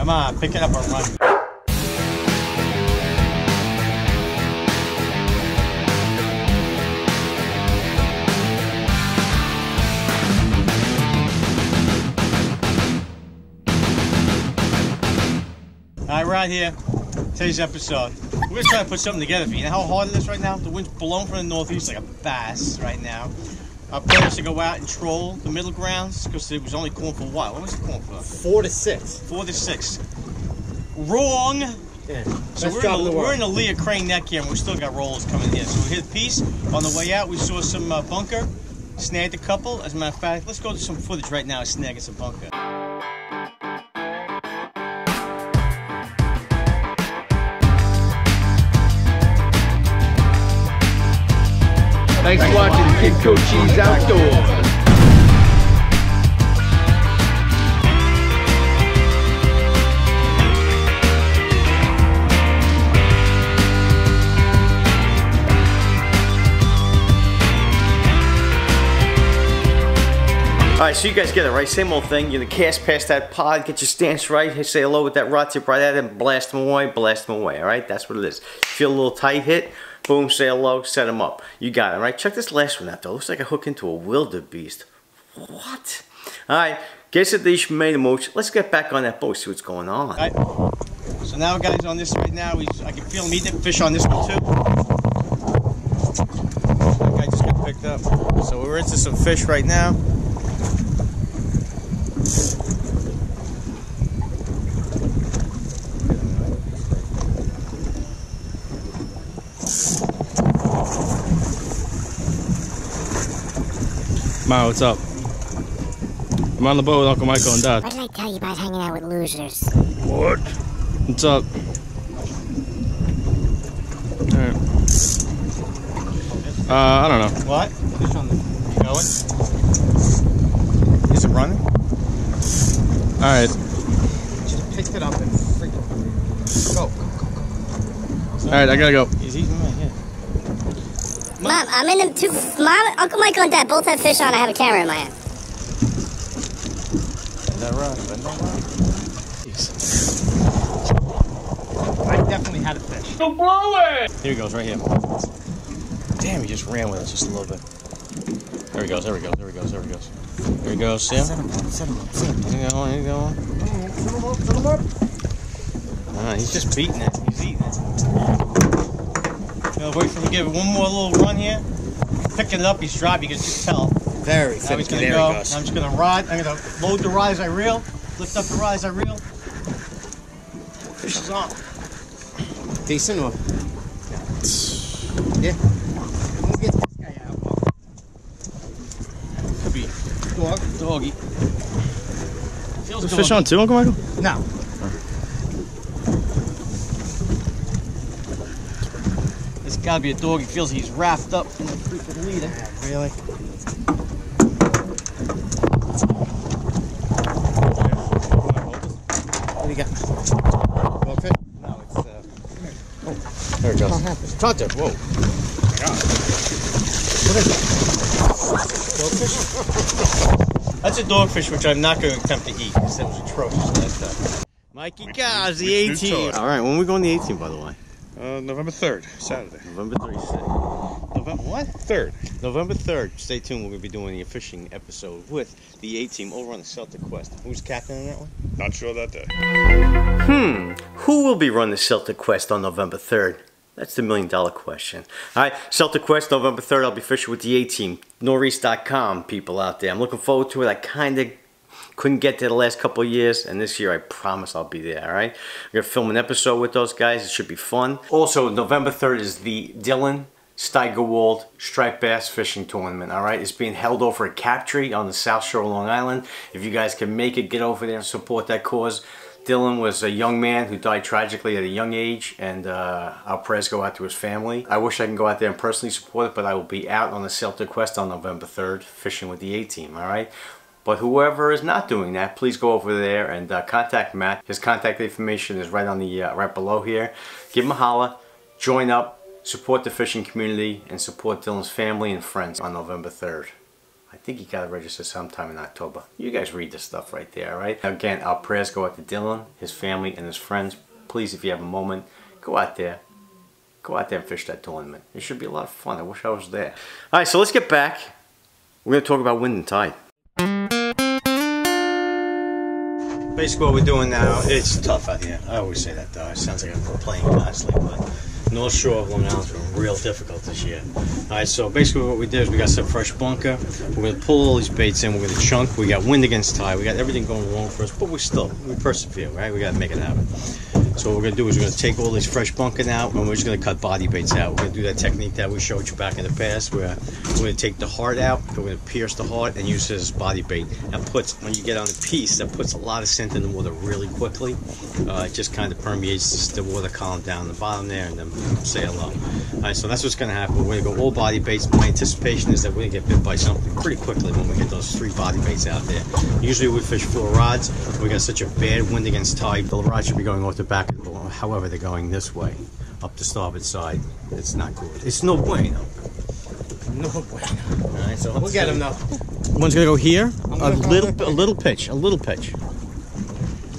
Come on, pick it up and run. Alright, we're out here. Today's episode. We're gonna try to put something together for you. You know how hard it is right now? The wind's blowing from the northeast like a bass right now. Our plan is to go out and troll the middle grounds because it was only calling for what? What was it calling for? 4 to 6. 4 to 6. Wrong. Yeah. So we're in the lee of Crane Neck here, and we still got rollers coming in. So we hit a piece. On the way out, we saw some bunker. Snagged a couple. As a matter of fact, let's go to some footage right now and snag us a bunker. Thanks for watching Kid Cochise Outdoors. Alright, so you guys get it, right? Same old thing. You're gonna cast past that pod, get your stance right, say hello with that rod tip right at it, and blast them away, alright? That's what it is. Feel a little tight hit, boom, say hello, set them up. You got it, right? Check this last one out, though. Looks like a hook into a wildebeest. What? Alright, guess at least made a mooch. Let's get back on that boat, see what's going on. Alright, so now guys on this right now, I can feel him eating fish on this one too. That guy just got picked up. So we're into some fish right now. Ma, what's up? I'm on the boat with Uncle Michael and Dad. What did I tell you about hanging out with losers? What? What's up? Alright. I don't know. What? Fish on the... You know it? Is it running? Alright. Just picked it up and freaking... Go. Alright, I gotta go. He's eating right here. Mom, I'm in them too. Mom, Uncle Michael and Dad both have fish on. I have a camera in my hand. Is that right? I definitely had a fish. Don't blow it! Here he goes, right here. Damn, he just ran with us just a little bit. There he goes, there he goes, there he goes, there he goes. There he goes, see him? Set him up. He's going, he's going. Set him up. He's just beating it. He's eating it. Wait for him to give it one more little run here. Picking it up, he's dropping. You can just tell. Very Now he's going to go. Now I'm just going to rod. I'm going to load the rod as I reel. Lift up the rod as I reel. Fish is on. Decent one. Yeah. We'll get this guy out. Could be doggy. Feels Is fish on too, Uncle Michael? No. It's got to be a dog. He feels he's wrapped up in the freaking leader. Really? What do you got? Bluefish? No, it's Oh. There it goes. What happened? Caught it. Whoa. What is that? Dogfish? That's a dogfish, which I'm not going to attempt to eat because that was atrocious last time. Mikey Gaz, the 18. All right, when we go on the 18, by the way? November 3rd, Saturday. November 3rd. November what? 3rd. November 3rd. Stay tuned. We're going to be doing a fishing episode with the A-Team over on the Celtic Quest. Who's captain on that one? Not sure that day. Who will be running the Celtic Quest on November 3rd? That's the million-dollar question. All right, Celtic Quest, November 3rd. I'll be fishing with the A-Team. Northeast.com, people out there. I'm looking forward to it. I kind of couldn't get there the last couple of years, and this year I promise I'll be there, all right? We're going to film an episode with those guys. It should be fun. Also, November 3rd is the Dylan Steigerwald striped bass fishing tournament, all right? It's being held over at Captree on the South Shore of Long Island. If you guys can make it, get over there and support that cause. Dylan was a young man who died tragically at a young age, and our prayers go out to his family. I wish I can go out there and personally support it, but I will be out on the Celtic Quest on November 3rd fishing with the A-Team, all right? But whoever is not doing that, please go over there and contact Matt. His contact information is right on the right below here. Give him a holler, join up, support the fishing community, and support Dylan's family and friends on November 3rd. I think he got to register sometime in October. You guys read this stuff right there, all right? Again, our prayers go out to Dylan, his family, and his friends. Please, if you have a moment, go out there. Go out there and fish that tournament. It should be a lot of fun. I wish I was there. All right, so let's get back. We're going to talk about wind and tide. Basically what we're doing now, it's tough out here. I always say that though. It sounds like I'm complaining constantly, but North Shore of Long Island's been real difficult this year. Alright, so basically what we did is we got some fresh bunker. We're going to pull all these baits in. We're going to chunk. We got wind against tide. We got everything going wrong for us, but we persevere, right? We got to make it happen. So what we're going to do is we're going to take all these fresh bunking out, and we're just going to cut body baits out. We're going to do that technique that we showed you back in the past, where we're going to take the heart out, we're going to pierce the heart, and use it as body bait. That puts, when you get on the piece, that puts a lot of scent in the water really quickly. It just kind of permeates the water column down the bottom there, and then sail up. Alright, so that's what's going to happen. We're going to go all body baits. My anticipation is that we're going to get bit by something pretty quickly when we get those 3 body baits out there. Usually we fish 4 rods. We got such a bad wind against tide, the rod should be going off the back of the boat. However, they're going this way, up the starboard side. It's not good. It's no bueno. No bueno. Alright, so We'll get him though. One's gonna go here. A little pitch.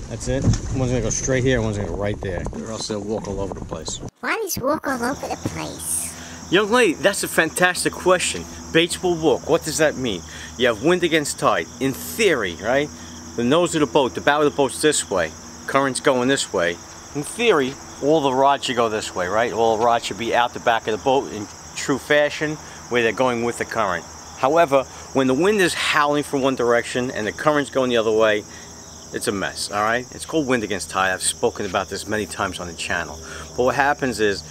That's it. One's gonna go straight here. One's gonna go right there. Or else they'll walk all over the place. Why does walk all over the place? Young lady, that's a fantastic question. Baits will walk. What does that mean? You have wind against tide. In theory, right? The nose of the boat, the bow of the boat's this way. Current's going this way. In theory, all the rods should go this way, right? All the rods should be out the back of the boat in true fashion, where they're going with the current. However, when the wind is howling from one direction and the current's going the other way, it's a mess, all right? It's called wind against tide. I've spoken about this many times on the channel. But what happens is,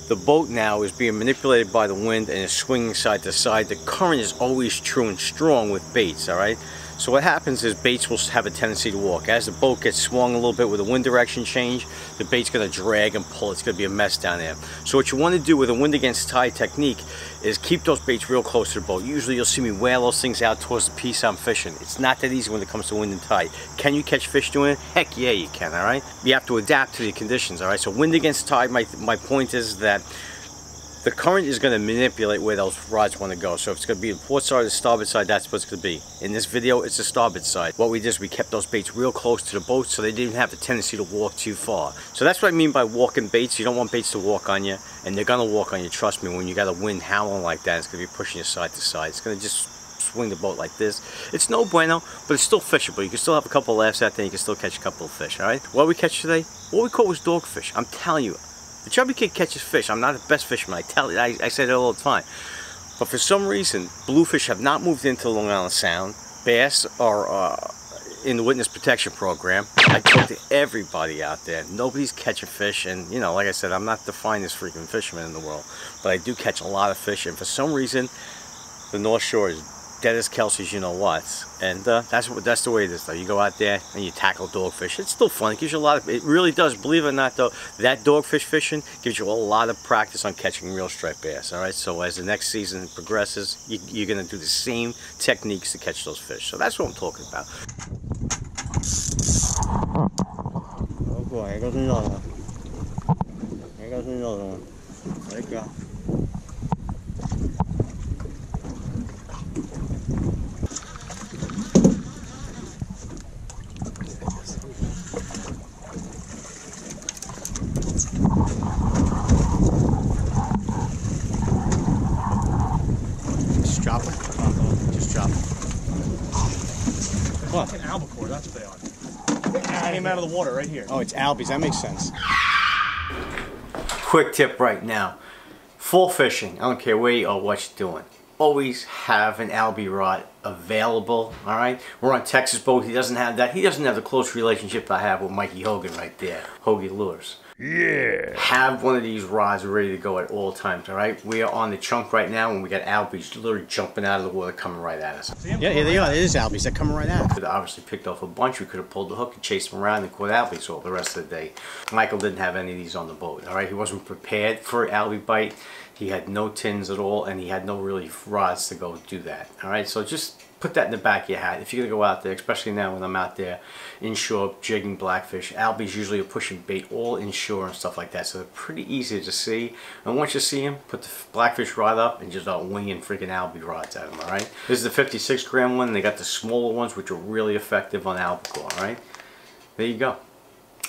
the boat now is being manipulated by the wind and is swinging side to side. The current is always true and strong with baits, all right? So what happens is baits will have a tendency to walk. As the boat gets swung a little bit with the wind direction change, the bait's going to drag and pull. It's going to be a mess down there. So what you want to do with a wind against tide technique is keep those baits real close to the boat. Usually you'll see me whale those things out towards the piece I'm fishing. It's not that easy when it comes to wind and tide. Can you catch fish doing it? Heck yeah, you can, all right? You have to adapt to the conditions, all right? So wind against tide, my point is that the current is going to manipulate where those rods want to go. So if it's going to be the port side or the starboard side, that's what it's going to be. In this video, it's the starboard side. What we did is we kept those baits real close to the boat so they didn't have the tendency to walk too far. So that's what I mean by walking baits. You don't want baits to walk on you, and they're going to walk on you. Trust me, when you got a wind howling like that, it's going to be pushing you side to side. It's going to just swing the boat like this. It's no bueno, but it's still fishable. You can still have a couple of laughs out there, and you can still catch a couple of fish, all right? What we catch today? What we caught was dogfish. I'm telling you. The chubby kid catches fish. I'm not the best fisherman. I say that all the time. But for some reason, bluefish have not moved into Long Island Sound. Bass are in the witness protection program. I talk to everybody out there. Nobody's catching fish. And, you know, like I said, I'm not the finest freaking fisherman in the world. But I do catch a lot of fish. And for some reason, the North Shore is dead as Kelsey's you know what. And that's the way it is though. You go out there and you tackle dogfish. It's still fun. It gives you a lot of, it really does, believe it or not though, that dogfish fishing gives you a lot of practice on catching real striped bass. Alright, so as the next season progresses, you're going to do the same techniques to catch those fish. So that's what I'm talking about. Oh boy, here goes another one. Here goes another one. There you go. Drop it. Just drop it. What? An albacore, that's what they are. They came out of the water right here. Oh, it's albies. That makes sense. Quick tip right now. Fall fishing. I don't care where you are, what you're doing. Always have an albie rod available. All right. We're on Texas boat. He doesn't have that. He doesn't have the close relationship I have with Mikey Hogan right there. Hoagie Lures. Yeah. Have one of these rods ready to go at all times, all right? We are on the chunk right now and we got albies literally jumping out of the water coming right at us. Yeah, here they are. It is albies. They're coming right at us. Could have obviously picked off a bunch. We could have pulled the hook and chased them around and caught albies all the rest of the day. Michael didn't have any of these on the boat, all right? He wasn't prepared for an albie bite. He had no tins at all and he had no really rods to go do that, all right? So just put that in the back of your hat. If you're going to go out there, especially now when I'm out there inshore jigging blackfish, albies usually are pushing bait all inshore and stuff like that, so they're pretty easy to see. And once you see them, put the blackfish rod up and just start winging freaking albie rods at them, alright? This is the 56 gram one. They got the smaller ones, which are really effective on albacore, alright? There you go.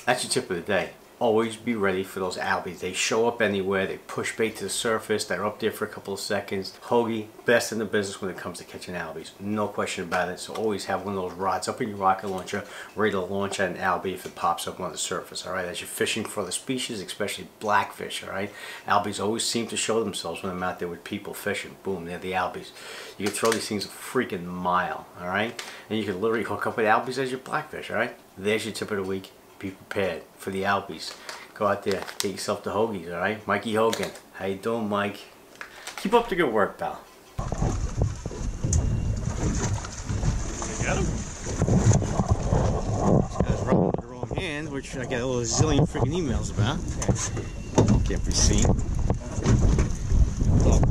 That's your tip of the day. Always be ready for those albies. They show up anywhere. They push bait to the surface. They're up there for a couple of seconds. Hoagie, best in the business when it comes to catching albies. No question about it. So always have one of those rods up in your rocket launcher, ready to launch at an albie if it pops up on the surface. All right, as you're fishing for the species, especially blackfish. All right, albies always seem to show themselves when I'm out there with people fishing. Boom, they're the albies. You can throw these things a freaking mile. All right, and you can literally hook up with albies as your blackfish. All right, there's your tip of the week. Be prepared for the albies. Go out there, get yourself the hoagies, alright? Mikey Hogan. How you doing, Mike? Keep up the good work, pal. You got him? This guy's rubbing with the wrong hand, which I got a little zillion freaking emails about. Can't be seen. Dog.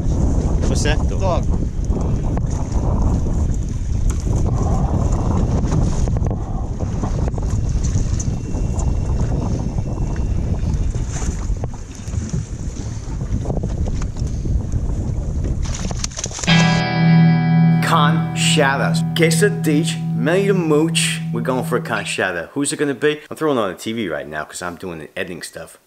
What's that? Dog. Conchata. Queso Deach, Melly the Mooch. We're going for a conchata. Who's it going to be? I'm throwing on the TV right now because I'm doing the editing stuff.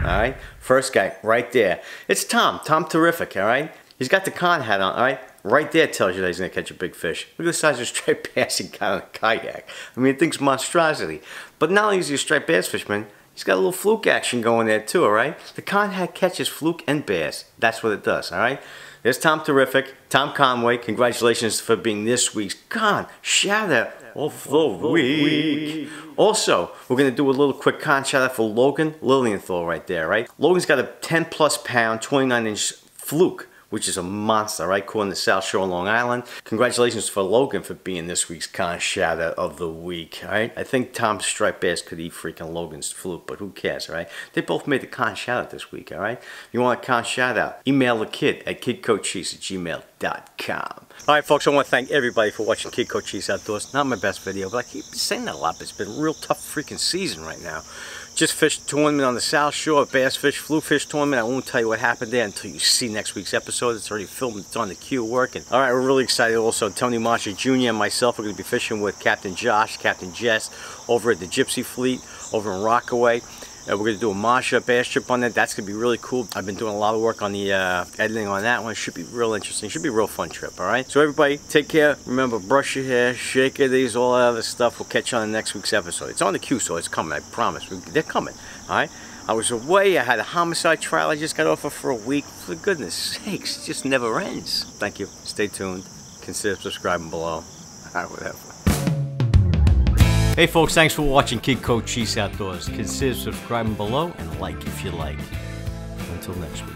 Alright, first guy right there. It's Tom. Tom Terrific, alright? He's got the con hat on, alright? Right there tells you that he's going to catch a big fish. Look at the size of the striped bass he got on a kayak. I mean, the thing's monstrosity. But not only is he a striped bass fisherman, he's got a little fluke action going there too, alright? The con hat catches fluke and bass. That's what it does, alright? There's Tom Terrific, Tom Conway. Congratulations for being this week's conchata of the week. Also, we're going to do a little quick conchata for Logan Lilienthal right there, right? Logan's got a 10+ pound, 29-inch fluke, which is a monster, right? Caught in the South Shore, Long Island. Congratulations for Logan for being this week's conchata of the week, all right? I think Tom's striped bass could eat freaking Logan's fluke, but who cares, all right? They both made the conchata this week, all right? If you want a conchata, email the kid at kidcoaches@gmail.com. All right, folks, I want to thank everybody for watching Kid Coach Cheese Outdoors. Not my best video, but I keep saying that a lot, but it's been a real tough freaking season right now. Just fished a tournament on the South Shore, bass fish, flu fish tournament. I won't tell you what happened there until you see next week's episode. It's already filmed, it's on the queue working. All right, we're really excited also. Tony Marshall Jr. and myself are going to be fishing with Captain Josh, Captain Jess over at the Gypsy Fleet over in Rockaway. We're going to do a Marsha bass trip on that. That's going to be really cool. I've been doing a lot of work on the editing on that one. It should be real interesting. It should be a real fun trip, all right? So everybody, take care. Remember, brush your hair, shake your knees, all that other stuff. We'll catch you on the next week's episode. It's on the queue, so it's coming. I promise. They're coming, all right? I was away. I had a homicide trial. I just got off for a week. For goodness sakes, it just never ends. Thank you. Stay tuned. Consider subscribing below. All right, whatever. Hey folks, thanks for watching Kid Coach Cheese Outdoors. Consider subscribing below and like if you like. Until next week.